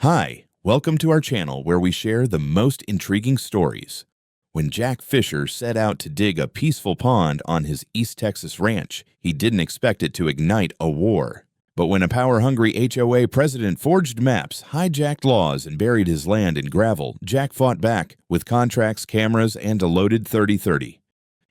Hi, welcome to our channel where we share the most intriguing stories. When Jack Fisher set out to dig a peaceful pond on his East Texas ranch, he didn't expect it to ignite a war. But when a power-hungry HOA president forged maps, hijacked laws, and buried his land in gravel, Jack fought back with contracts, cameras, and a loaded 30-30.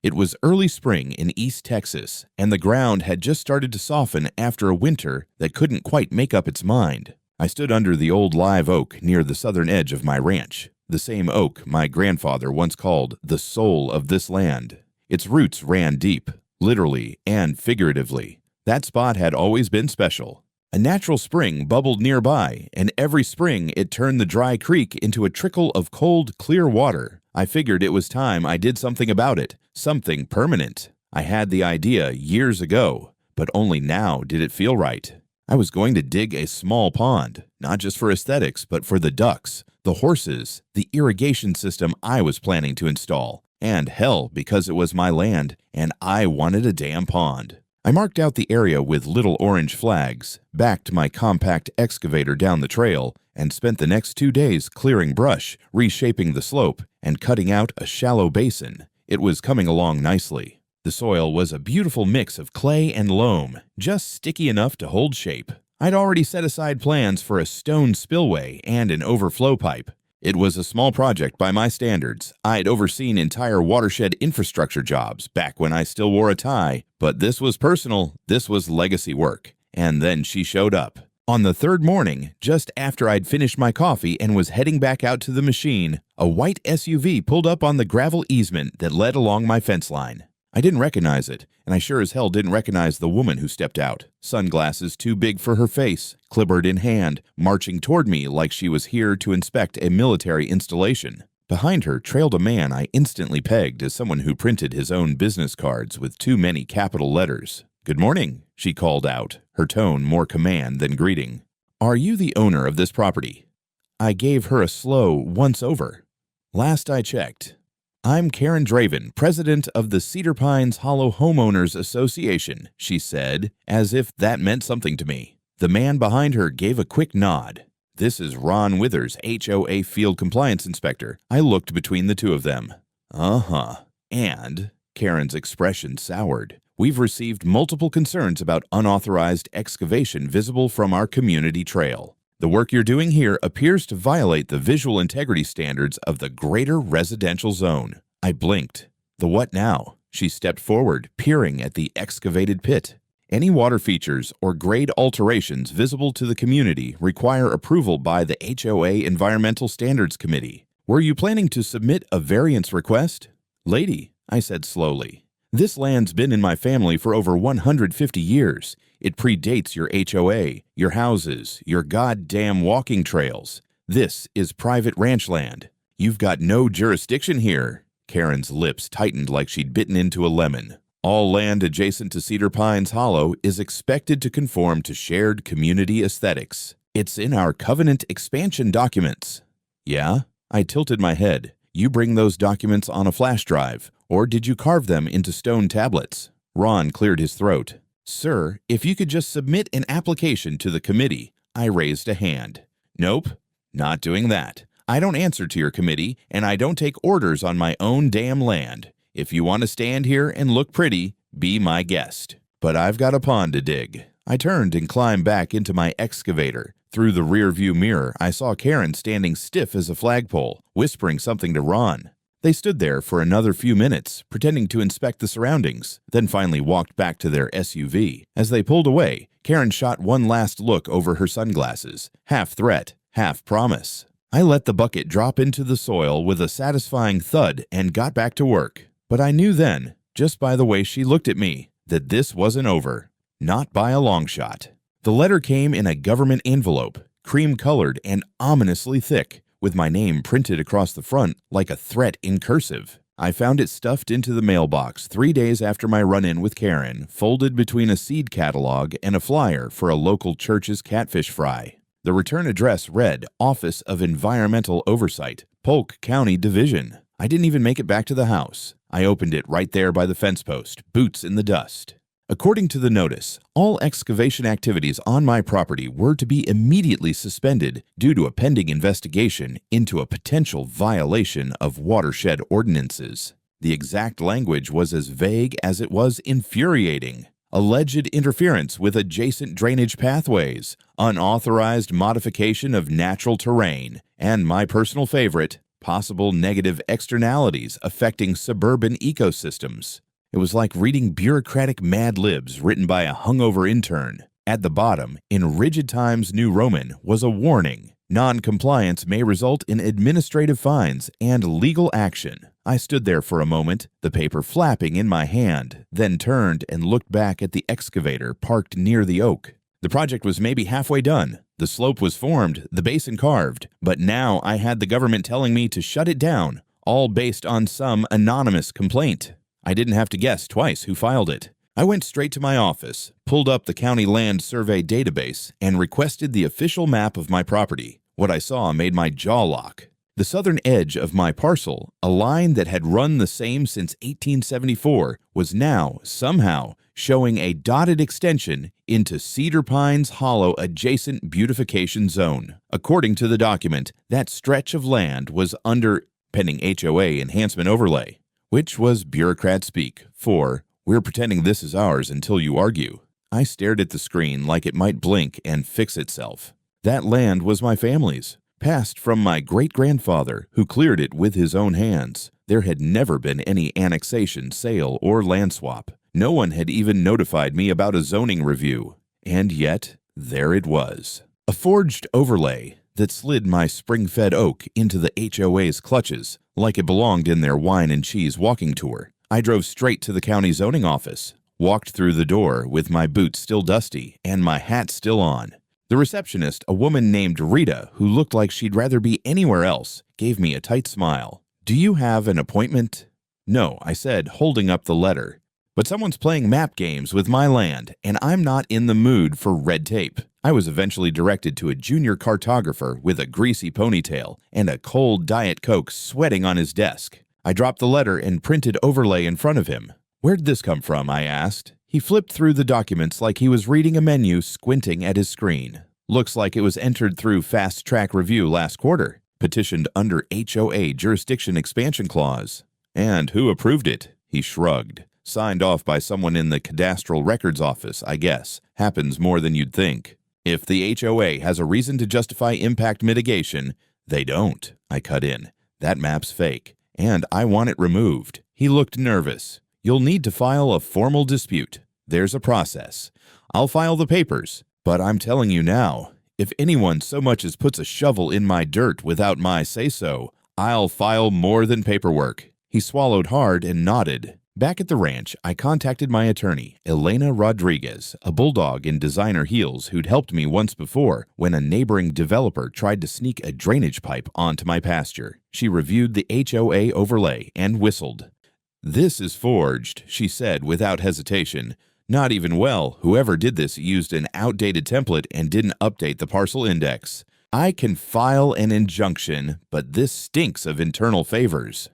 It was early spring in East Texas, and the ground had just started to soften after a winter that couldn't quite make up its mind. I stood under the old live oak near the southern edge of my ranch, the same oak my grandfather once called the soul of this land. Its roots ran deep, literally and figuratively. That spot had always been special. A natural spring bubbled nearby, and every spring it turned the dry creek into a trickle of cold, clear water. I figured it was time I did something about it, something permanent. I had the idea years ago, but only now did it feel right. I was going to dig a small pond, not just for aesthetics, but for the ducks, the horses, the irrigation system I was planning to install, and hell, because it was my land, and I wanted a damn pond. I marked out the area with little orange flags, backed my compact excavator down the trail, and spent the next 2 days clearing brush, reshaping the slope, and cutting out a shallow basin. It was coming along nicely. The soil was a beautiful mix of clay and loam, just sticky enough to hold shape. I'd already set aside plans for a stone spillway and an overflow pipe. It was a small project by my standards. I'd overseen entire watershed infrastructure jobs back when I still wore a tie, but this was personal, this was legacy work. And then she showed up. On the third morning, just after I'd finished my coffee and was heading back out to the machine, a white SUV pulled up on the gravel easement that led along my fence line. I didn't recognize it, and I sure as hell didn't recognize the woman who stepped out. Sunglasses too big for her face, clipboard in hand, marching toward me like she was here to inspect a military installation. Behind her trailed a man I instantly pegged as someone who printed his own business cards with too many capital letters. "Good morning," she called out, her tone more command than greeting. "Are you the owner of this property?" I gave her a slow once-over. "Last I checked." "I'm Karen Draven, president of the Cedar Pines Hollow Homeowners Association," she said, as if that meant something to me. The man behind her gave a quick nod. "This is Ron Withers, HOA Field Compliance Inspector." I looked between the two of them. "Uh-huh. And," Karen's expression soured, "we've received multiple concerns about unauthorized excavation visible from our community trail. The work you're doing here appears to violate the visual integrity standards of the greater residential zone." I blinked. "The what now?" She stepped forward, peering at the excavated pit. "Any water features or grade alterations visible to the community require approval by the HOA Environmental Standards Committee. Were you planning to submit a variance request?" "Lady," I said slowly, "this land's been in my family for over 150 years. It predates your HOA, your houses, your goddamn walking trails. This is private ranch land. You've got no jurisdiction here." Karen's lips tightened like she'd bitten into a lemon. "All land adjacent to Cedar Pines Hollow is expected to conform to shared community aesthetics. It's in our covenant expansion documents." "Yeah?" I tilted my head. "You bring those documents on a flash drive, or did you carve them into stone tablets?" Ron cleared his throat. "Sir, if you could just submit an application to the committee." I raised a hand. "Nope, not doing that. I don't answer to your committee, and I don't take orders on my own damn land. If you want to stand here and look pretty, be my guest. But I've got a pond to dig." I turned and climbed back into my excavator. Through the rear-view mirror, I saw Karen standing stiff as a flagpole, whispering something to Ron. They stood there for another few minutes, pretending to inspect the surroundings, then finally walked back to their SUV. As they pulled away, Karen shot one last look over her sunglasses, half threat, half promise. I let the bucket drop into the soil with a satisfying thud and got back to work. But I knew then, just by the way she looked at me, that this wasn't over. Not by a long shot. The letter came in a government envelope, cream-colored and ominously thick, with my name printed across the front like a threat in cursive. I found it stuffed into the mailbox 3 days after my run-in with Karen, folded between a seed catalog and a flyer for a local church's catfish fry. The return address read Office of Environmental Oversight, Polk County Division. I didn't even make it back to the house. I opened it right there by the fence post, boots in the dust. According to the notice, all excavation activities on my property were to be immediately suspended due to a pending investigation into a potential violation of watershed ordinances. The exact language was as vague as it was infuriating. Alleged interference with adjacent drainage pathways, unauthorized modification of natural terrain, and my personal favorite, possible negative externalities affecting suburban ecosystems. It was like reading bureaucratic Mad Libs written by a hungover intern. At the bottom, in rigid Times New Roman, was a warning. Non-compliance may result in administrative fines and legal action. I stood there for a moment, the paper flapping in my hand, then turned and looked back at the excavator parked near the oak. The project was maybe halfway done. The slope was formed, the basin carved, but now I had the government telling me to shut it down, all based on some anonymous complaint. I didn't have to guess twice who filed it. I went straight to my office, pulled up the county land survey database, and requested the official map of my property. What I saw made my jaw lock. The southern edge of my parcel, a line that had run the same since 1874, was now, somehow, showing a dotted extension into Cedar Pines Hollow adjacent beautification zone. According to the document, that stretch of land was under pending HOA enhancement overlay, which was bureaucrat speak for, "We're pretending this is ours until you argue." I stared at the screen like it might blink and fix itself. That land was my family's, passed from my great-grandfather, who cleared it with his own hands. There had never been any annexation, sale, or land swap. No one had even notified me about a zoning review. And yet, there it was. A forged overlay that slid my spring-fed oak into the HOA's clutches, like it belonged in their wine and cheese walking tour. I drove straight to the county zoning office, walked through the door with my boots still dusty and my hat still on. The receptionist, a woman named Rita, who looked like she'd rather be anywhere else, gave me a tight smile. "Do you have an appointment?" "No," I said, holding up the letter. "But someone's playing map games with my land, and I'm not in the mood for red tape." I was eventually directed to a junior cartographer with a greasy ponytail and a cold Diet Coke sweating on his desk. I dropped the letter and printed overlay in front of him. "Where'd this come from?" I asked. He flipped through the documents like he was reading a menu, squinting at his screen. "Looks like it was entered through Fast Track Review last quarter. Petitioned under HOA Jurisdiction Expansion Clause." "And who approved it?" He shrugged. "Signed off by someone in the Cadastral Records Office, I guess. Happens more than you'd think. If the HOA has a reason to justify impact mitigation, they don't." I cut in. "That map's fake, and I want it removed." He looked nervous. "You'll need to file a formal dispute. There's a process. I'll file the papers, but I'm telling you now, if anyone so much as puts a shovel in my dirt without my say-so, I'll file more than paperwork." He swallowed hard and nodded. Back at the ranch, I contacted my attorney, Elena Rodriguez, a bulldog in designer heels who'd helped me once before when a neighboring developer tried to sneak a drainage pipe onto my pasture. She reviewed the HOA overlay and whistled. "This is forged," she said without hesitation. "Not even well, whoever did this used an outdated template and didn't update the parcel index. I can file an injunction, but this stinks of internal favors."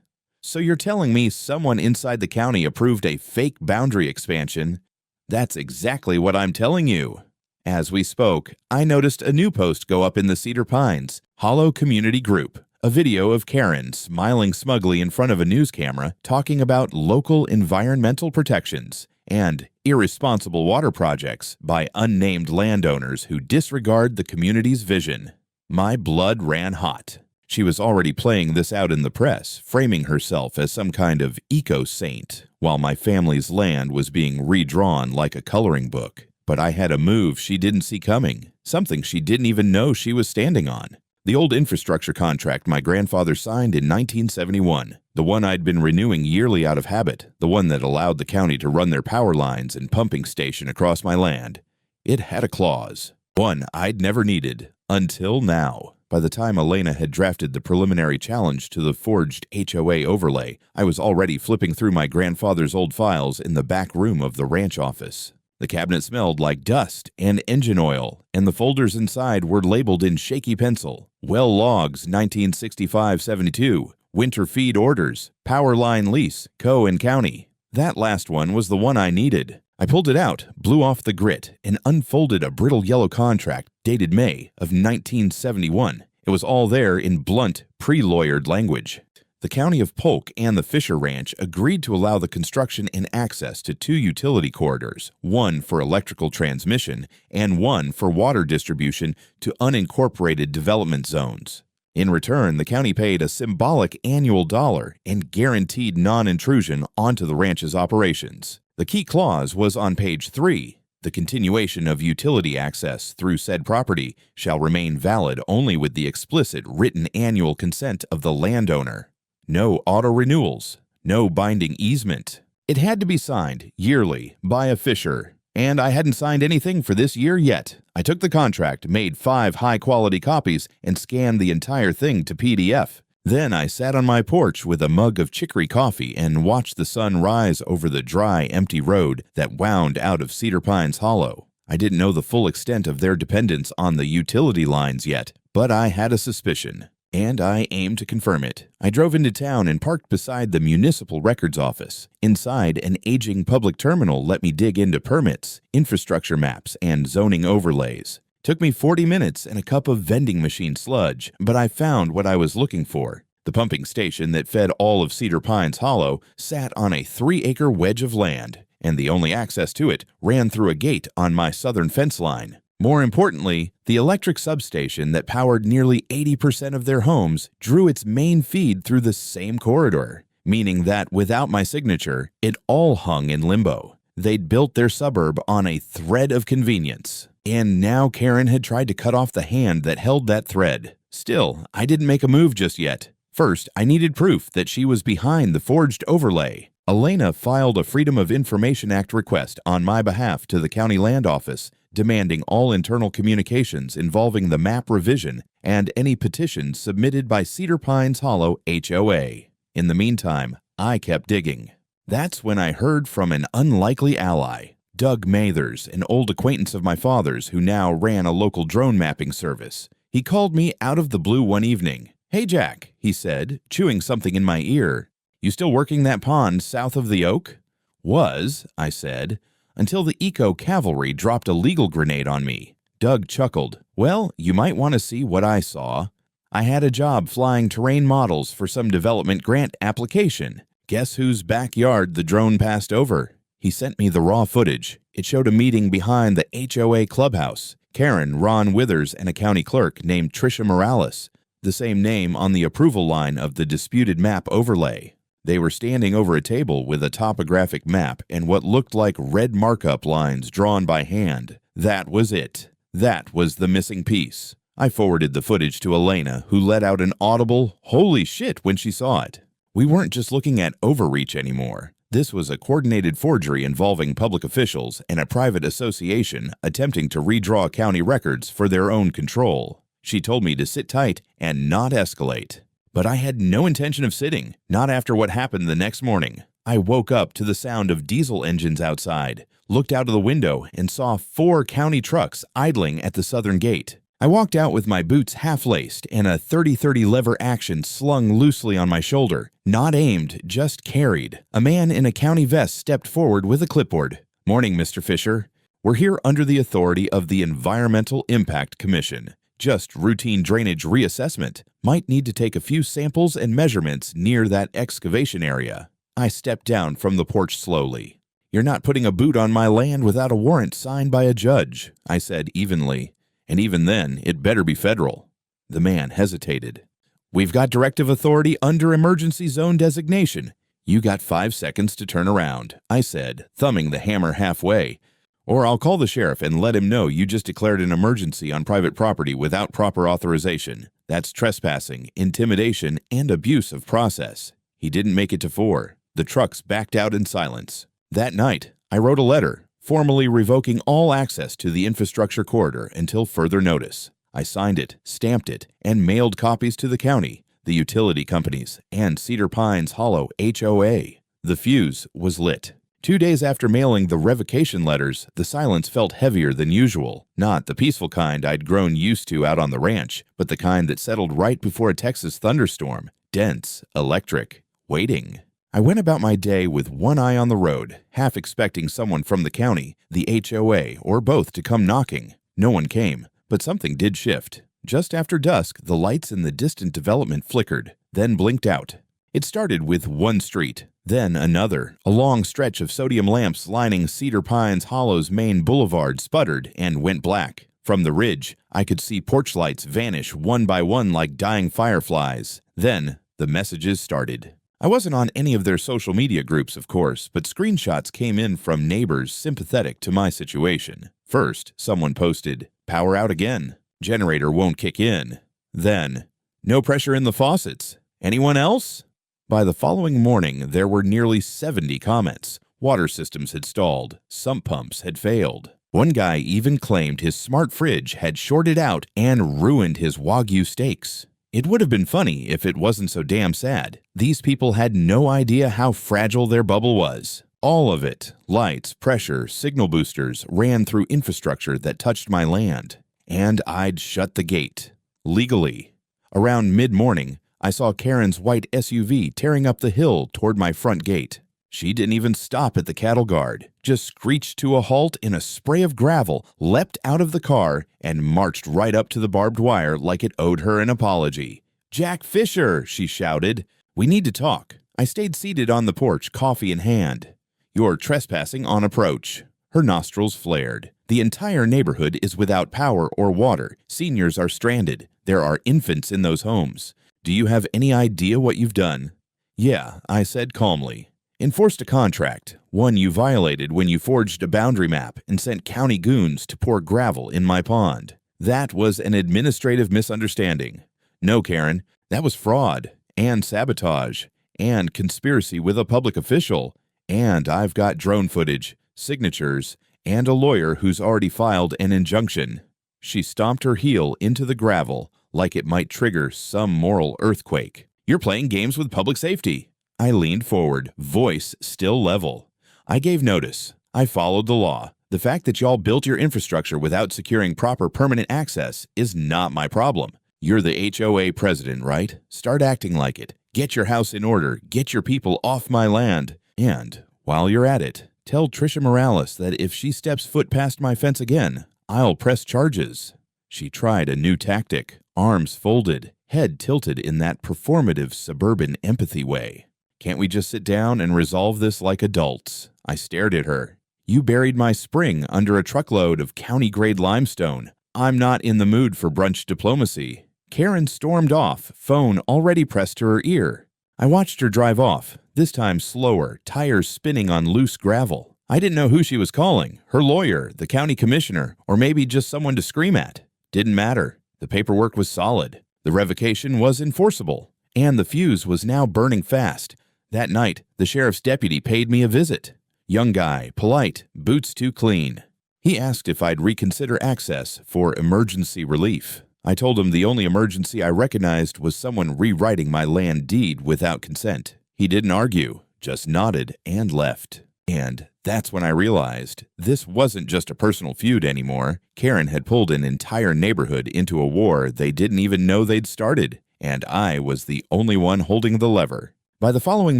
"So you're telling me someone inside the county approved a fake boundary expansion?" "That's exactly what I'm telling you." As we spoke, I noticed a new post go up in the Cedar Pines Hollow Community Group, a video of Karen smiling smugly in front of a news camera talking about local environmental protections and irresponsible water projects by unnamed landowners who disregard the community's vision. My blood ran hot. She was already playing this out in the press, framing herself as some kind of eco-saint, while my family's land was being redrawn like a coloring book. But I had a move she didn't see coming, something she didn't even know she was standing on. The old infrastructure contract my grandfather signed in 1971, the one I'd been renewing yearly out of habit, the one that allowed the county to run their power lines and pumping station across my land. It had a clause, one I'd never needed, until now. By the time Elena had drafted the preliminary challenge to the forged HOA overlay, I was already flipping through my grandfather's old files in the back room of the ranch office. The cabinet smelled like dust and engine oil, and the folders inside were labeled in shaky pencil. Well logs 1965-72, winter feed orders, power line lease, Co. and County. That last one was the one I needed. I pulled it out, blew off the grit, and unfolded a brittle yellow contract dated May of 1971. It was all there in blunt, pre-lawyered language. The County of Polk and the Fisher Ranch agreed to allow the construction and access to 2 utility corridors, one for electrical transmission and one for water distribution to unincorporated development zones. In return, the county paid a symbolic annual dollar and guaranteed non-intrusion onto the ranch's operations. The key clause was on page 3. The continuation of utility access through said property shall remain valid only with the explicit written annual consent of the landowner. No auto-renewals, no binding easement. It had to be signed yearly by a Fisher, and I hadn't signed anything for this year yet. I took the contract, made 5 high-quality copies, and scanned the entire thing to PDF. Then I sat on my porch with a mug of chicory coffee and watched the sun rise over the dry, empty road that wound out of Cedar Pines Hollow. I didn't know the full extent of their dependence on the utility lines yet, but I had a suspicion, and I aimed to confirm it. I drove into town and parked beside the municipal records office. Inside, an aging public terminal let me dig into permits, infrastructure maps, and zoning overlays. Took me 40 minutes and a cup of vending machine sludge, but I found what I was looking for. The pumping station that fed all of Cedar Pines Hollow sat on a 3-acre wedge of land, and the only access to it ran through a gate on my southern fence line. More importantly, the electric substation that powered nearly 80% of their homes drew its main feed through the same corridor, meaning that without my signature, it all hung in limbo. They'd built their suburb on a thread of convenience, and now Karen had tried to cut off the hand that held that thread. Still, I didn't make a move just yet. First, I needed proof that she was behind the forged overlay. Elena filed a Freedom of Information Act request on my behalf to the county land office, demanding all internal communications involving the map revision and any petitions submitted by Cedar Pines Hollow HOA. In the meantime, I kept digging. That's when I heard from an unlikely ally, Doug Mathers, an old acquaintance of my father's who now ran a local drone mapping service. He called me out of the blue one evening. "Hey, Jack," he said, chewing something in my ear. "You still working that pond south of the oak?" "Was," I said, until the eco cavalry dropped a legal grenade on me. Doug chuckled. "Well, you might want to see what I saw. I had a job flying terrain models for some development grant application. Guess whose backyard the drone passed over?" He sent me the raw footage. It showed a meeting behind the HOA clubhouse. Karen, Ron Withers, and a county clerk named Tricia Morales, the same name on the approval line of the disputed map overlay. They were standing over a table with a topographic map and what looked like red markup lines drawn by hand. That was it. That was the missing piece. I forwarded the footage to Elena, who let out an audible, "Holy shit," when she saw it. We weren't just looking at overreach anymore. This was a coordinated forgery involving public officials and a private association attempting to redraw county records for their own control. She told me to sit tight and not escalate. But I had no intention of sitting, not after what happened the next morning. I woke up to the sound of diesel engines outside, looked out of the window, and saw 4 county trucks idling at the southern gate. I walked out with my boots half-laced and a 30-30 lever action slung loosely on my shoulder. Not aimed, just carried. A man in a county vest stepped forward with a clipboard. "Morning, Mr. Fisher. We're here under the authority of the Environmental Impact Commission. Just routine drainage reassessment. Might need to take a few samples and measurements near that excavation area." I stepped down from the porch slowly. "You're not putting a boot on my land without a warrant signed by a judge," I said evenly. "And even then, it better be federal." The man hesitated. "We've got directive authority under emergency zone designation. You got 5 seconds to turn around," I said, thumbing the hammer halfway. "Or I'll call the sheriff and let him know you just declared an emergency on private property without proper authorization. That's trespassing, intimidation, and abuse of process." He didn't make it to 4. The trucks backed out in silence. That night, I wrote a letter, formally revoking all access to the infrastructure corridor until further notice. I signed it, stamped it, and mailed copies to the county, the utility companies, and Cedar Pines Hollow HOA. The fuse was lit. 2 days after mailing the revocation letters, the silence felt heavier than usual. Not the peaceful kind I'd grown used to out on the ranch, but the kind that settled right before a Texas thunderstorm. Dense, electric, waiting. I went about my day with one eye on the road, half expecting someone from the county, the HOA, or both to come knocking. No one came, but something did shift. Just after dusk, the lights in the distant development flickered, then blinked out. It started with one street, then another. A long stretch of sodium lamps lining Cedar Pines Hollow's main boulevard sputtered and went black. From the ridge, I could see porch lights vanish one by one like dying fireflies. Then, the messages started. I wasn't on any of their social media groups, of course, but screenshots came in from neighbors sympathetic to my situation. First, someone posted, "Power out again. Generator won't kick in." Then, "No pressure in the faucets. Anyone else?" By the following morning, there were nearly 70 comments. Water systems had stalled. Sump pumps had failed. One guy even claimed his smart fridge had shorted out and ruined his Wagyu steaks. It would have been funny if it wasn't so damn sad. These people had no idea how fragile their bubble was. All of it, lights, pressure, signal boosters, ran through infrastructure that touched my land. And I'd shut the gate. Legally. Around mid-morning, I saw Karen's white SUV tearing up the hill toward my front gate. She didn't even stop at the cattle guard, just screeched to a halt in a spray of gravel, leapt out of the car, and marched right up to the barbed wire like it owed her an apology. "Jack Fisher," she shouted. "We need to talk." I stayed seated on the porch, coffee in hand. "You're trespassing on approach." Her nostrils flared. "The entire neighborhood is without power or water. Seniors are stranded. There are infants in those homes. Do you have any idea what you've done?" "Yeah," I said calmly. "Enforced a contract, one you violated when you forged a boundary map and sent county goons to pour gravel in my pond. That was an administrative misunderstanding. No, Karen, that was fraud and sabotage and conspiracy with a public official. And I've got drone footage, signatures, and a lawyer who's already filed an injunction." She stomped her heel into the gravel like it might trigger some moral earthquake. "You're playing games with public safety." I leaned forward, voice still level. "I gave notice. I followed the law. The fact that y'all built your infrastructure without securing proper permanent access is not my problem. You're the HOA president, right? Start acting like it. Get your house in order. Get your people off my land. And, while you're at it, tell Trisha Morales that if she steps foot past my fence again, I'll press charges." She tried a new tactic, arms folded, head tilted in that performative suburban empathy way. "Can't we just sit down and resolve this like adults?" I stared at her. "You buried my spring under a truckload of county-grade limestone. I'm not in the mood for brunch diplomacy." Karen stormed off, phone already pressed to her ear. I watched her drive off, this time slower, tires spinning on loose gravel. I didn't know who she was calling, her lawyer, the county commissioner, or maybe just someone to scream at. Didn't matter. The paperwork was solid. The revocation was enforceable. And the fuse was now burning fast. That night, the sheriff's deputy paid me a visit. Young guy, polite, boots too clean. He asked if I'd reconsider access for emergency relief. I told him the only emergency I recognized was someone rewriting my land deed without consent. He didn't argue, just nodded and left. And that's when I realized this wasn't just a personal feud anymore. Karen had pulled an entire neighborhood into a war they didn't even know they'd started, and I was the only one holding the lever. By the following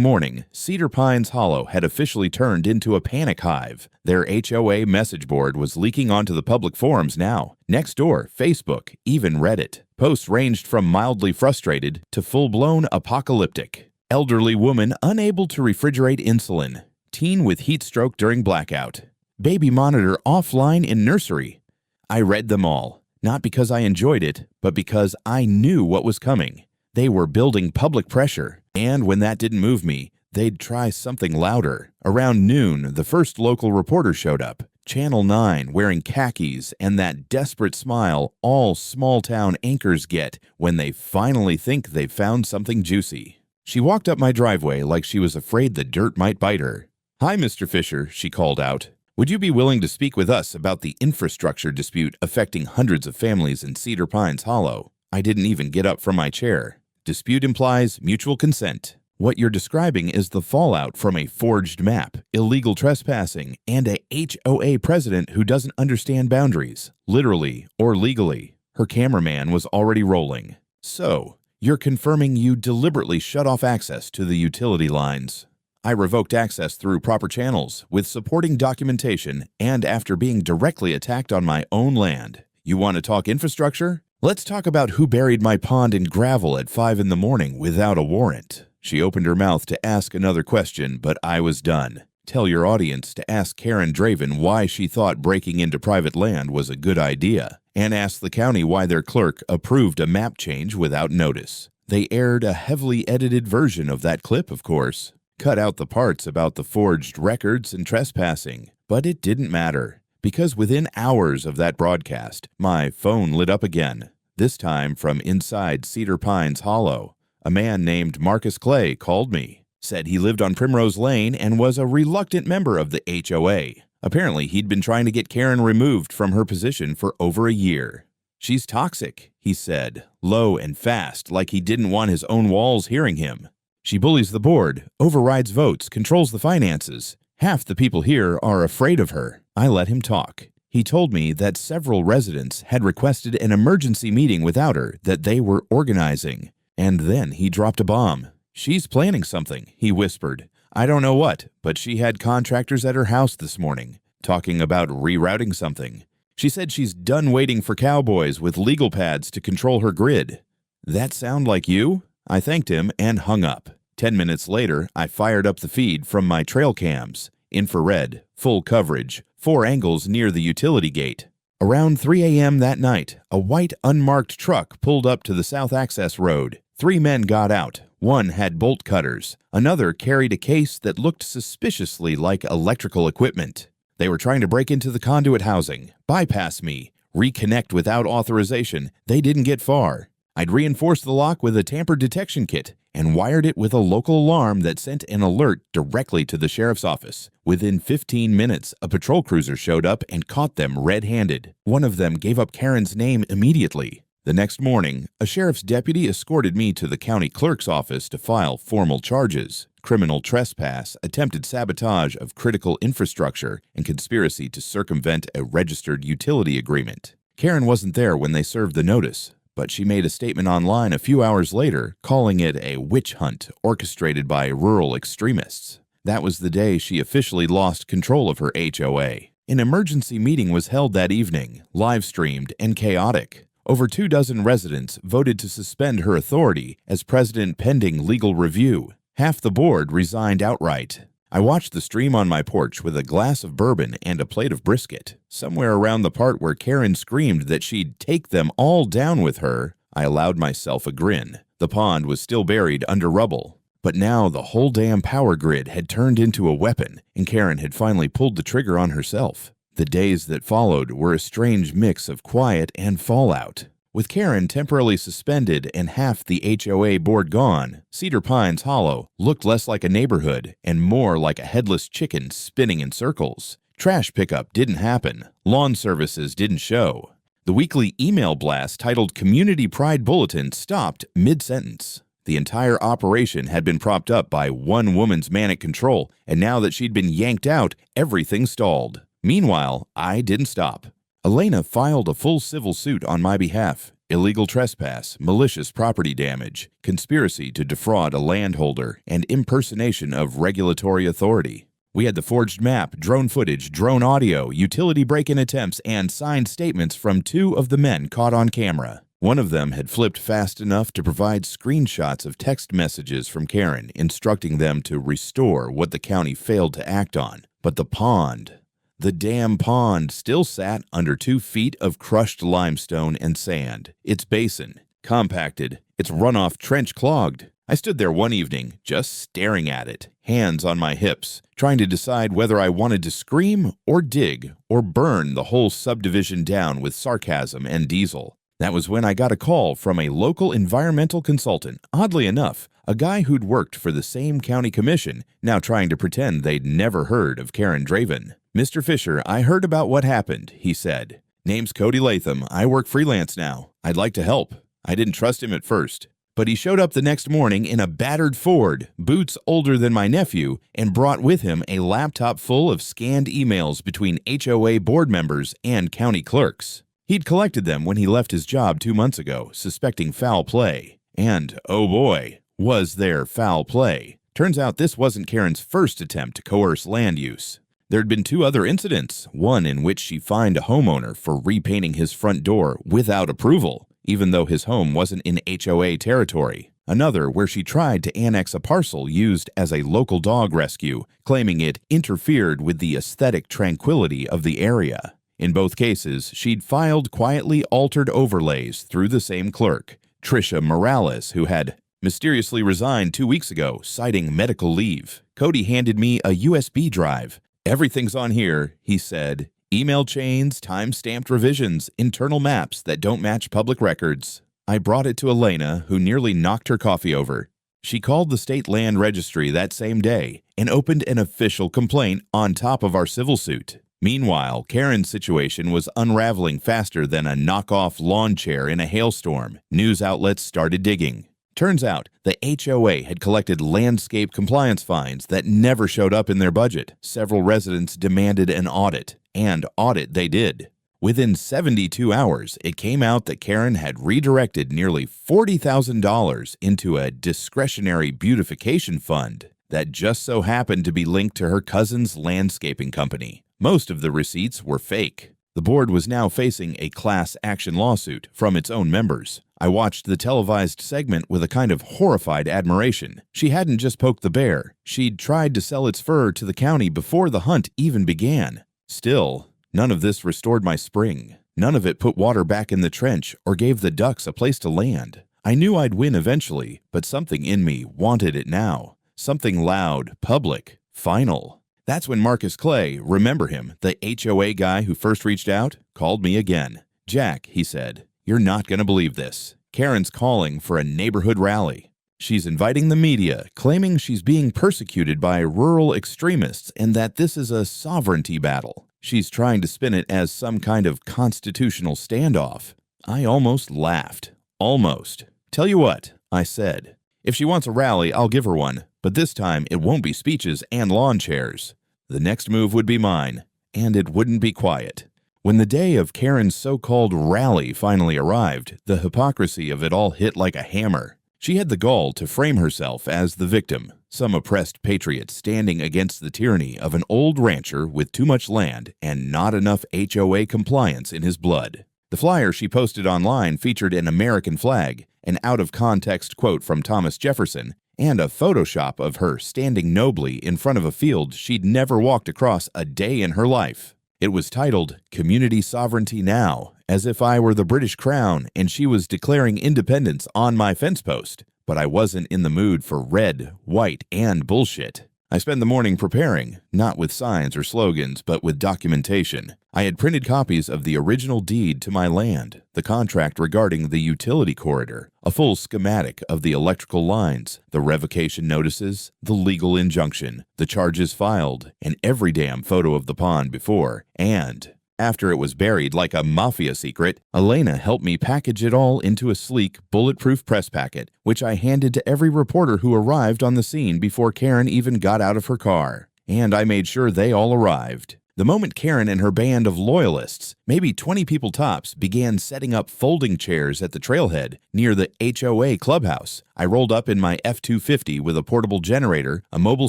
morning, Cedar Pines Hollow had officially turned into a panic hive. Their HOA message board was leaking onto the public forums now. Nextdoor, Facebook, even Reddit. Posts ranged from mildly frustrated to full-blown apocalyptic. Elderly woman unable to refrigerate insulin. Teen with heat stroke during blackout. Baby monitor offline in nursery. I read them all, not because I enjoyed it, but because I knew what was coming. They were building public pressure, and when that didn't move me, they'd try something louder. Around noon, the first local reporter showed up. Channel 9, wearing khakis and that desperate smile all small-town anchors get when they finally think they've found something juicy. She walked up my driveway like she was afraid the dirt might bite her. "Hi, Mr. Fisher," she called out. "Would you be willing to speak with us about the infrastructure dispute affecting hundreds of families in Cedar Pines Hollow?" I didn't even get up from my chair. Dispute implies mutual consent. What you're describing is the fallout from a forged map, illegal trespassing, and a HOA president who doesn't understand boundaries, literally or legally. Her cameraman was already rolling. "So, you're confirming you deliberately shut off access to the utility lines?" I revoked access through proper channels, with supporting documentation, and after being directly attacked on my own land. You want to talk infrastructure? Let's talk about who buried my pond in gravel at 5 in the morning without a warrant." She opened her mouth to ask another question, but I was done. Tell your audience to ask Karen Draven why she thought breaking into private land was a good idea, and ask the county why their clerk approved a map change without notice. They aired a heavily edited version of that clip, of course. Cut out the parts about the forged records and trespassing, but it didn't matter, because within hours of that broadcast, my phone lit up again, this time from inside Cedar Pines Hollow. A man named Marcus Clay called me, said he lived on Primrose Lane and was a reluctant member of the HOA. Apparently, he'd been trying to get Karen removed from her position for over a year. "She's toxic," he said, low and fast, like he didn't want his own walls hearing him. "She bullies the board, overrides votes, controls the finances. Half the people here are afraid of her." I let him talk. He told me that several residents had requested an emergency meeting without her that they were organizing. And then he dropped a bomb. "She's planning something," he whispered. "I don't know what, but she had contractors at her house this morning, talking about rerouting something. She said she's done waiting for cowboys with legal pads to control her grid." "That sound like you?" I thanked him and hung up. 10 minutes later, I fired up the feed from my trail cams. Infrared, full coverage, 4 angles near the utility gate. Around 3 a.m. that night, a white unmarked truck pulled up to the South Access Road. 3 men got out. One had bolt cutters. Another carried a case that looked suspiciously like electrical equipment. They were trying to break into the conduit housing, bypass me, reconnect without authorization. They didn't get far. I'd reinforced the lock with a tamper detection kit and wired it with a local alarm that sent an alert directly to the sheriff's office. Within 15 minutes, a patrol cruiser showed up and caught them red-handed. One of them gave up Karen's name immediately. The next morning, a sheriff's deputy escorted me to the county clerk's office to file formal charges: criminal trespass, attempted sabotage of critical infrastructure, and conspiracy to circumvent a registered utility agreement. Karen wasn't there when they served the notice, but she made a statement online a few hours later, calling it a witch hunt orchestrated by rural extremists. That was the day she officially lost control of her HOA. An emergency meeting was held that evening, live-streamed and chaotic. Over 24 residents voted to suspend her authority as president pending legal review. Half the board resigned outright. I watched the stream on my porch with a glass of bourbon and a plate of brisket. Somewhere around the part where Karen screamed that she'd take them all down with her, I allowed myself a grin. The pond was still buried under rubble. But now the whole damn power grid had turned into a weapon, and Karen had finally pulled the trigger on herself. The days that followed were a strange mix of quiet and fallout. With Karen temporarily suspended and half the HOA board gone, Cedar Pines Hollow looked less like a neighborhood and more like a headless chicken spinning in circles. Trash pickup didn't happen. Lawn services didn't show. The weekly email blast titled Community Pride Bulletin stopped mid-sentence. The entire operation had been propped up by one woman's manic control, and now that she'd been yanked out, everything stalled. Meanwhile, I didn't stop. Elena filed a full civil suit on my behalf: illegal trespass, malicious property damage, conspiracy to defraud a landholder, and impersonation of regulatory authority. We had the forged map, drone footage, drone audio, utility break-in attempts, and signed statements from 2 of the men caught on camera. One of them had flipped fast enough to provide screenshots of text messages from Karen instructing them to restore what the county failed to act on. But the pond, the damn pond, still sat under 2 feet of crushed limestone and sand, its basin compacted, its runoff trench clogged. I stood there one evening, just staring at it, hands on my hips, trying to decide whether I wanted to scream or dig or burn the whole subdivision down with sarcasm and diesel. That was when I got a call from a local environmental consultant, oddly enough, a guy who'd worked for the same county commission, now trying to pretend they'd never heard of Karen Draven. "Mr. Fisher, I heard about what happened," he said. "Name's Cody Latham. I work freelance now. I'd like to help." I didn't trust him at first, but he showed up the next morning in a battered Ford, boots older than my nephew, and brought with him a laptop full of scanned emails between HOA board members and county clerks. He'd collected them when he left his job 2 months ago, suspecting foul play. And, oh boy, was there foul play. Turns out this wasn't Karen's first attempt to coerce land use. There had been 2 other incidents, one in which she fined a homeowner for repainting his front door without approval, even though his home wasn't in HOA territory. Another where she tried to annex a parcel used as a local dog rescue, claiming it interfered with the aesthetic tranquility of the area. In both cases, she'd filed quietly altered overlays through the same clerk, Trisha Morales, who had mysteriously resigned 2 weeks ago, citing medical leave. Cody handed me a USB drive. "Everything's on here," he said. "Email chains, time-stamped revisions, internal maps that don't match public records." I brought it to Elena, who nearly knocked her coffee over. She called the state land registry that same day and opened an official complaint on top of our civil suit. Meanwhile, Karen's situation was unraveling faster than a knockoff lawn chair in a hailstorm. News outlets started digging. Turns out the HOA had collected landscape compliance fines that never showed up in their budget. Several residents demanded an audit, and audit they did. Within 72 hours, it came out that Karen had redirected nearly $40,000 into a discretionary beautification fund that just so happened to be linked to her cousin's landscaping company. Most of the receipts were fake. The board was now facing a class action lawsuit from its own members. I watched the televised segment with a kind of horrified admiration. She hadn't just poked the bear. She'd tried to sell its fur to the county before the hunt even began. Still, none of this restored my spring. None of it put water back in the trench or gave the ducks a place to land. I knew I'd win eventually, but something in me wanted it now. Something loud, public, final. That's when Marcus Clay, remember him, the HOA guy who first reached out, called me again. "Jack," he said, "you're not going to believe this. Karen's calling for a neighborhood rally. She's inviting the media, claiming she's being persecuted by rural extremists and that this is a sovereignty battle. She's trying to spin it as some kind of constitutional standoff." I almost laughed. Almost. "Tell you what," I said. "If she wants a rally, I'll give her one. But this time, it won't be speeches and lawn chairs. The next move would be mine, and it wouldn't be quiet." When the day of Karen's so-called rally finally arrived, the hypocrisy of it all hit like a hammer. She had the gall to frame herself as the victim, some oppressed patriot standing against the tyranny of an old rancher with too much land and not enough HOA compliance in his blood. The flyer she posted online featured an American flag, an out-of-context quote from Thomas Jefferson, and a Photoshop of her standing nobly in front of a field she'd never walked across a day in her life. It was titled, "Community Sovereignty Now," as if I were the British Crown and she was declaring independence on my fence post. But I wasn't in the mood for red, white, and bullshit. I spent the morning preparing, not with signs or slogans, but with documentation. I had printed copies of the original deed to my land, the contract regarding the utility corridor, a full schematic of the electrical lines, the revocation notices, the legal injunction, the charges filed, and every damn photo of the pond before, and after it was buried like a mafia secret, Elena helped me package it all into a sleek, bulletproof press packet, which I handed to every reporter who arrived on the scene before Karen even got out of her car. And I made sure they all arrived. The moment Karen and her band of loyalists, maybe 20 people tops, began setting up folding chairs at the trailhead near the HOA clubhouse, I rolled up in my F-250 with a portable generator, a mobile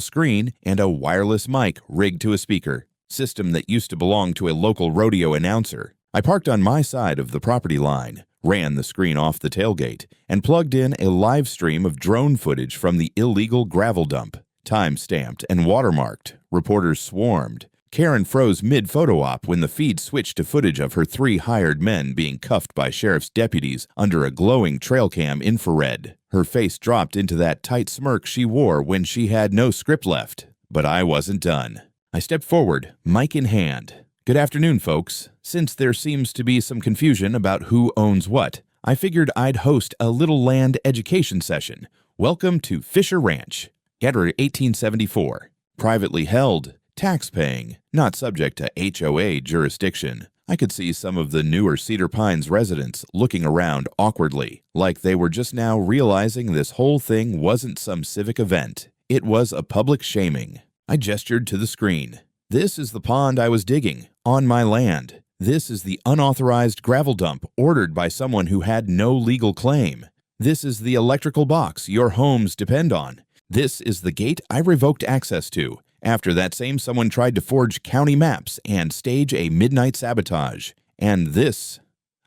screen, and a wireless mic rigged to a speaker. System that used to belong to a local rodeo announcer. I parked on my side of the property line, ran the screen off the tailgate, and plugged in a live stream of drone footage from the illegal gravel dump. Time-stamped and watermarked. Reporters swarmed. Karen froze mid-photo op when the feed switched to footage of her 3 hired men being cuffed by sheriff's deputies under a glowing trail cam infrared. Her face dropped into that tight smirk she wore when she had no script left. But I wasn't done. I stepped forward, mic in hand. "Good afternoon, folks. Since there seems to be some confusion about who owns what, I figured I'd host a little land education session. Welcome to Fisher Ranch. Getter 1874. Privately held, tax-paying, not subject to HOA jurisdiction." I could see some of the newer Cedar Pines residents looking around awkwardly, like they were just now realizing this whole thing wasn't some civic event. It was a public shaming. I gestured to the screen. "This is the pond I was digging, on my land. This is the unauthorized gravel dump ordered by someone who had no legal claim. This is the electrical box your homes depend on. This is the gate I revoked access to. After that same someone tried to forge county maps and stage a midnight sabotage. And this,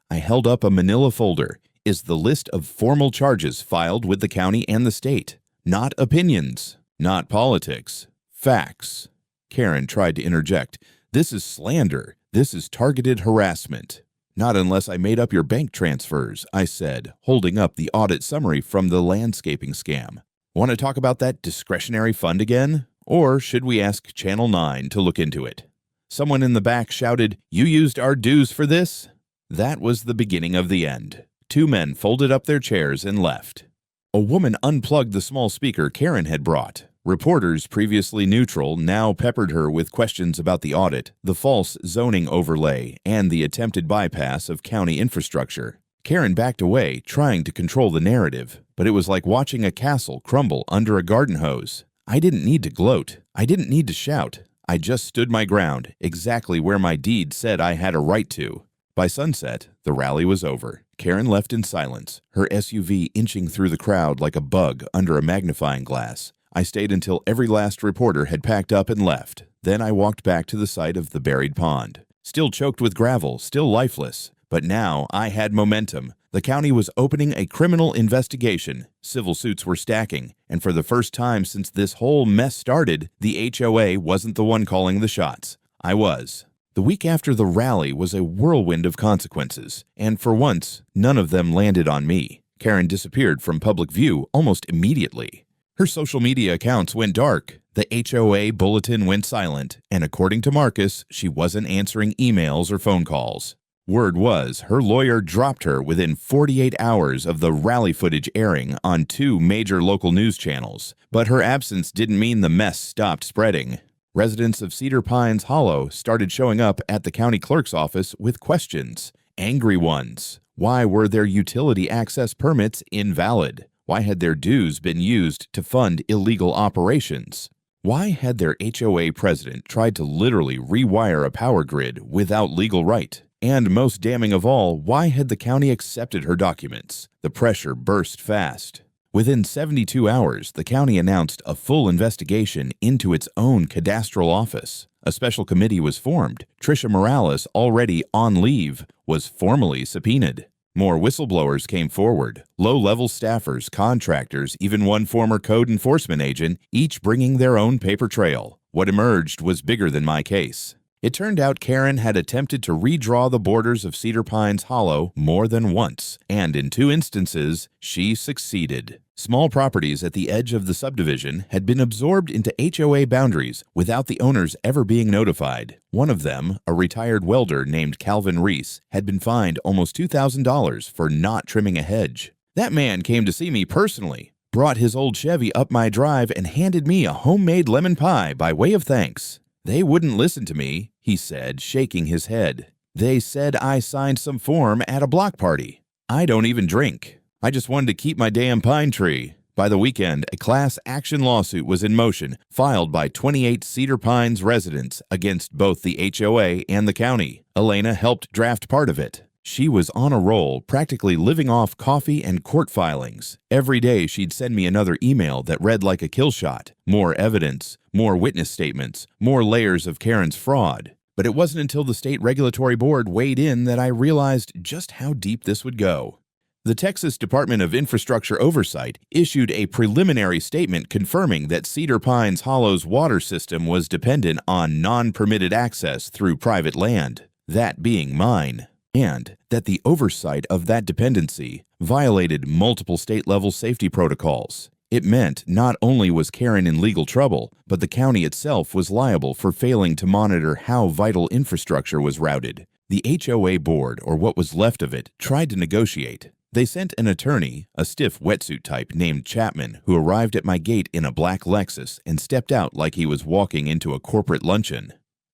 I held up a manila folder, is the list of formal charges filed with the county and the state. Not opinions, not politics, facts. Karen tried to interject. This is slander. This is targeted harassment. Not unless I made up your bank transfers, I said, holding up the audit summary from the landscaping scam. Want to talk about that discretionary fund again? Or should we ask Channel 9 to look into it? Someone in the back shouted, "You used our dues for this?" That was the beginning of the end. Two men folded up their chairs and left. A woman unplugged the small speaker Karen had brought. Reporters, previously neutral, now peppered her with questions about the audit, the false zoning overlay, and the attempted bypass of county infrastructure. Karen backed away, trying to control the narrative, but it was like watching a castle crumble under a garden hose. I didn't need to gloat. I didn't need to shout. I just stood my ground, exactly where my deed said I had a right to. By sunset, the rally was over. Karen left in silence, her SUV inching through the crowd like a bug under a magnifying glass. I stayed until every last reporter had packed up and left. Then I walked back to the site of the buried pond. Still choked with gravel, still lifeless. But now I had momentum. The county was opening a criminal investigation. Civil suits were stacking. And for the first time since this whole mess started, the HOA wasn't the one calling the shots. I was. The week after the rally was a whirlwind of consequences. And for once, none of them landed on me. Karen disappeared from public view almost immediately. Her social media accounts went dark, the HOA bulletin went silent, and according to Marcus, she wasn't answering emails or phone calls. Word was her lawyer dropped her within 48 hours of the rally footage airing on 2 major local news channels, but her absence didn't mean the mess stopped spreading. Residents of Cedar Pines Hollow started showing up at the county clerk's office with questions, angry ones. Why were their utility access permits invalid? Why had their dues been used to fund illegal operations? Why had their HOA president tried to literally rewire a power grid without legal right? And most damning of all, why had the county accepted her documents? The pressure burst fast. Within 72 hours, the county announced a full investigation into its own cadastral office. A special committee was formed. Tricia Morales, already on leave, was formally subpoenaed. More whistleblowers came forward, low-level staffers, contractors, even one former code enforcement agent, each bringing their own paper trail. What emerged was bigger than my case. It turned out Karen had attempted to redraw the borders of Cedar Pines Hollow more than once, and in 2 instances, she succeeded. Small properties at the edge of the subdivision had been absorbed into HOA boundaries without the owners ever being notified. One of them, a retired welder named Calvin Reese, had been fined almost $2,000 for not trimming a hedge. That man came to see me personally, brought his old Chevy up my drive, and handed me a homemade lemon pie by way of thanks. They wouldn't listen to me, he said, shaking his head. They said I signed some form at a block party. I don't even drink. I just wanted to keep my damn pine tree. By the weekend, a class action lawsuit was in motion, filed by 28 Cedar Pines residents against both the HOA and the county. Elena helped draft part of it. She was on a roll, practically living off coffee and court filings. Every day she'd send me another email that read like a kill shot. More evidence, more witness statements, more layers of Karen's fraud. But it wasn't until the state regulatory board weighed in that I realized just how deep this would go. The Texas Department of Infrastructure Oversight issued a preliminary statement confirming that Cedar Pines Hollow's water system was dependent on non-permitted access through private land, that being mine, and that the oversight of that dependency violated multiple state-level safety protocols. It meant not only was Karen in legal trouble, but the county itself was liable for failing to monitor how vital infrastructure was routed. The HOA board, or what was left of it, tried to negotiate. They sent an attorney, a stiff wetsuit type named Chapman, who arrived at my gate in a black Lexus and stepped out like he was walking into a corporate luncheon.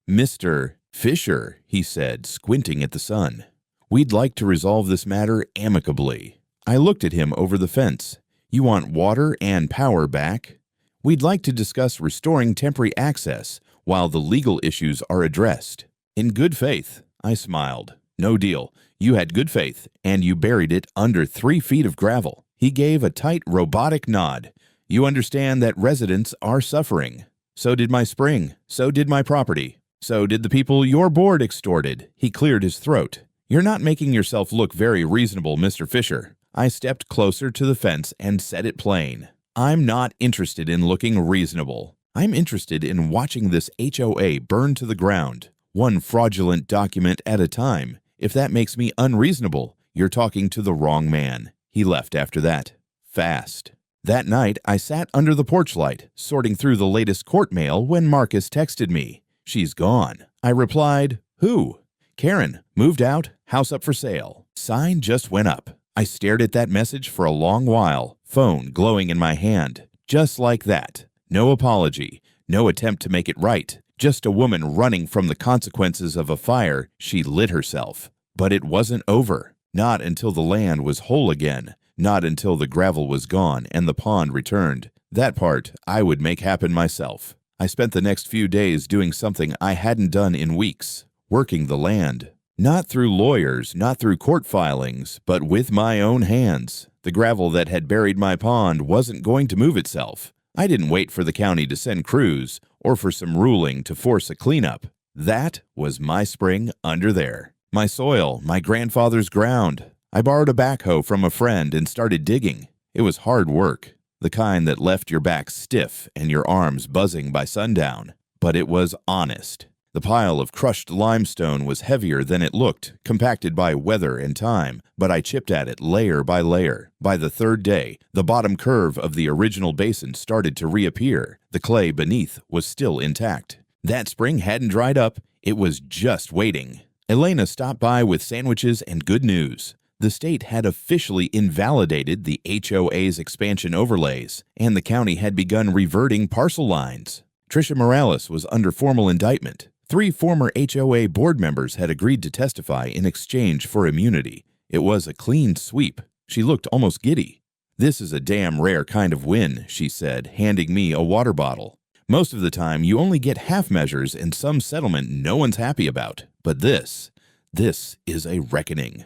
"Mr. Fisher," he said, squinting at the sun, "we'd like to resolve this matter amicably." I looked at him over the fence. "You want water and power back? We'd like to discuss restoring temporary access while the legal issues are addressed." "In good faith," I smiled. "No deal. You had good faith, and you buried it under 3 feet of gravel." He gave a tight, robotic nod. You understand that residents are suffering. So did my spring. So did my property. So did the people your board extorted." He cleared his throat. "You're not making yourself look very reasonable, Mr. Fisher." I stepped closer to the fence and said it plain. "I'm not interested in looking reasonable. I'm interested in watching this HOA burn to the ground, one fraudulent document at a time. If that makes me unreasonable, you're talking to the wrong man." He left after that. Fast. That night, I sat under the porch light, sorting through the latest court mail when Marcus texted me. "She's gone." I replied, "Who?" "Karen. Moved out. House up for sale." Sign just went up. I stared at that message for a long while, phone glowing in my hand. Just like that. No apology. No attempt to make it right. Just a woman running from the consequences of a fire. She lit herself. But it wasn't over. Not until the land was whole again. Not until the gravel was gone and the pond returned. That part I would make happen myself. I spent the next few days doing something I hadn't done in weeks. Working the land. Not through lawyers, not through court filings, but with my own hands. The gravel that had buried my pond wasn't going to move itself. I didn't wait for the county to send crews or for some ruling to force a cleanup. That was my spring under there. My soil, my grandfather's ground. I borrowed a backhoe from a friend and started digging. It was hard work, the kind that left your back stiff and your arms buzzing by sundown. But it was honest. The pile of crushed limestone was heavier than it looked, compacted by weather and time, but I chipped at it layer by layer. By the third day, the bottom curve of the original basin started to reappear. The clay beneath was still intact. That spring hadn't dried up. It was just waiting. Elena stopped by with sandwiches and good news. The state had officially invalidated the HOA's expansion overlays, and the county had begun reverting parcel lines. Tricia Morales was under formal indictment. 3 former HOA board members had agreed to testify in exchange for immunity. It was a clean sweep. She looked almost giddy. "This is a damn rare kind of win," she said, handing me a water bottle. "Most of the time, you only get half measures and some settlement no one's happy about. But this is a reckoning."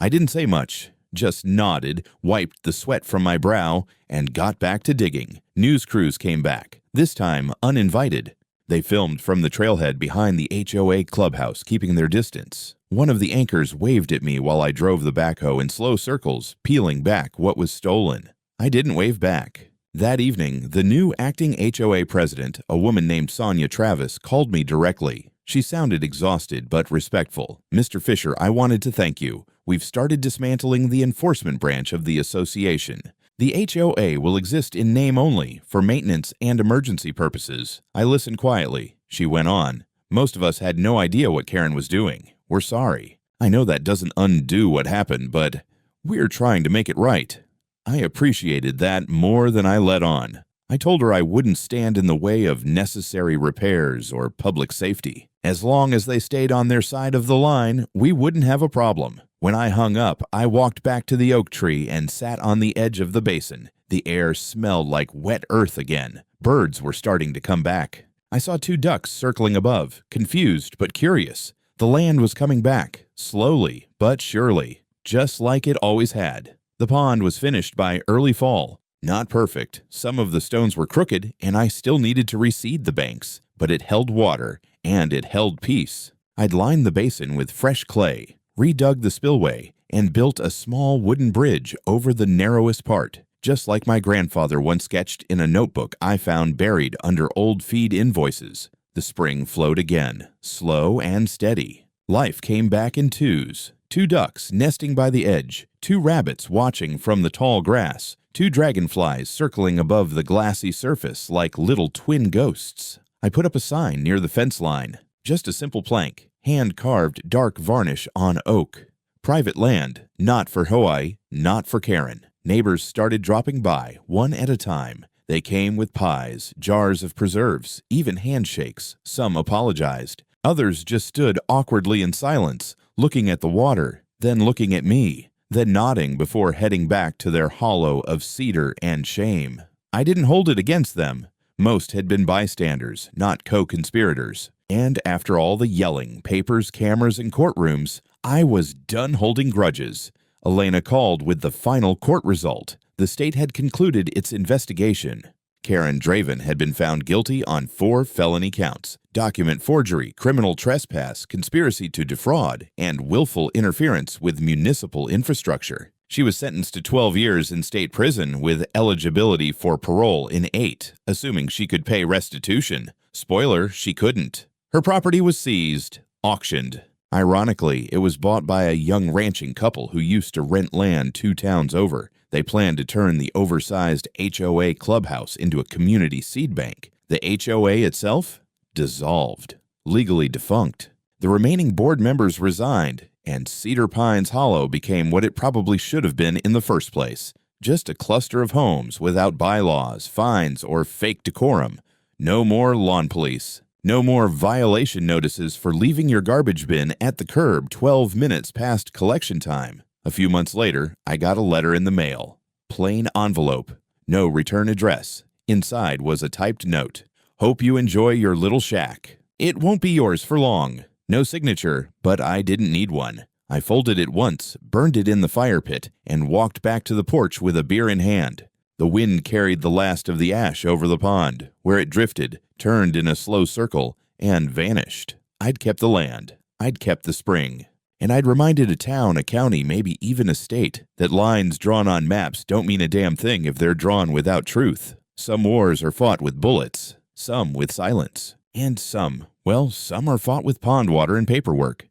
I didn't say much, just nodded, wiped the sweat from my brow, and got back to digging. News crews came back, this time uninvited. They filmed from the trailhead behind the HOA clubhouse, keeping their distance. One of the anchors waved at me while I drove the backhoe in slow circles, peeling back what was stolen. I didn't wave back. That evening, the new acting HOA president, a woman named Sonia Travis, called me directly. She sounded exhausted but respectful. "Mr. Fisher, I wanted to thank you. We've started dismantling the enforcement branch of the association. The HOA will exist in name only, for maintenance and emergency purposes." I listened quietly. She went on. "Most of us had no idea what Karen was doing. We're sorry. I know that doesn't undo what happened, but we're trying to make it right." I appreciated that more than I let on. I told her I wouldn't stand in the way of necessary repairs or public safety. As long as they stayed on their side of the line, we wouldn't have a problem. When I hung up, I walked back to the oak tree and sat on the edge of the basin. The air smelled like wet earth again. Birds were starting to come back. I saw 2 ducks circling above, confused but curious. The land was coming back, slowly but surely, just like it always had. The pond was finished by early fall. Not perfect. Some of the stones were crooked, and I still needed to reseed the banks, but it held water, and it held peace. I'd lined the basin with fresh clay, redug the spillway, and built a small wooden bridge over the narrowest part, just like my grandfather once sketched in a notebook I found buried under old feed invoices. The spring flowed again, slow and steady. Life came back in twos. 2 ducks nesting by the edge, 2 rabbits watching from the tall grass, 2 dragonflies circling above the glassy surface like little twin ghosts. I put up a sign near the fence line. Just a simple plank, hand-carved dark varnish on oak. Private land, not for HOA, not for Karen. Neighbors started dropping by, one at a time. They came with pies, jars of preserves, even handshakes. Some apologized. Others just stood awkwardly in silence, looking at the water, then looking at me, then nodding before heading back to their hollow of cedar and shame. I didn't hold it against them. Most had been bystanders, not co-conspirators. And after all the yelling, papers, cameras, and courtrooms, I was done holding grudges. Elena called with the final court result. the state had concluded its investigation. Karen Draven had been found guilty on 4 felony counts: document forgery, criminal trespass, conspiracy to defraud, and willful interference with municipal infrastructure. She was sentenced to 12 years in state prison with eligibility for parole in 8, assuming she could pay restitution. Spoiler, she couldn't. Her property was seized, auctioned. Ironically, it was bought by a young ranching couple who used to rent land 2 towns over. They planned to turn the oversized HOA clubhouse into a community seed bank. The HOA itself? Dissolved. Legally defunct. The remaining board members resigned, and Cedar Pines Hollow became what it probably should have been in the first place. Just a cluster of homes without bylaws, fines, or fake decorum. No more lawn police. No more violation notices for leaving your garbage bin at the curb 12 minutes past collection time. A few months later, I got a letter in the mail. Plain envelope. No return address. Inside was a typed note. Hope you enjoy your little shack. It won't be yours for long. No signature, but I didn't need one. I folded it once, burned it in the fire pit, and walked back to the porch with a beer in hand. The wind carried the last of the ash over the pond, where it drifted, turned in a slow circle, and vanished. I'd kept the land. I'd kept the spring. And I'd reminded a town, a county, maybe even a state, that lines drawn on maps don't mean a damn thing if they're drawn without truth. Some wars are fought with bullets, some with silence, and some are fought with pond water and paperwork.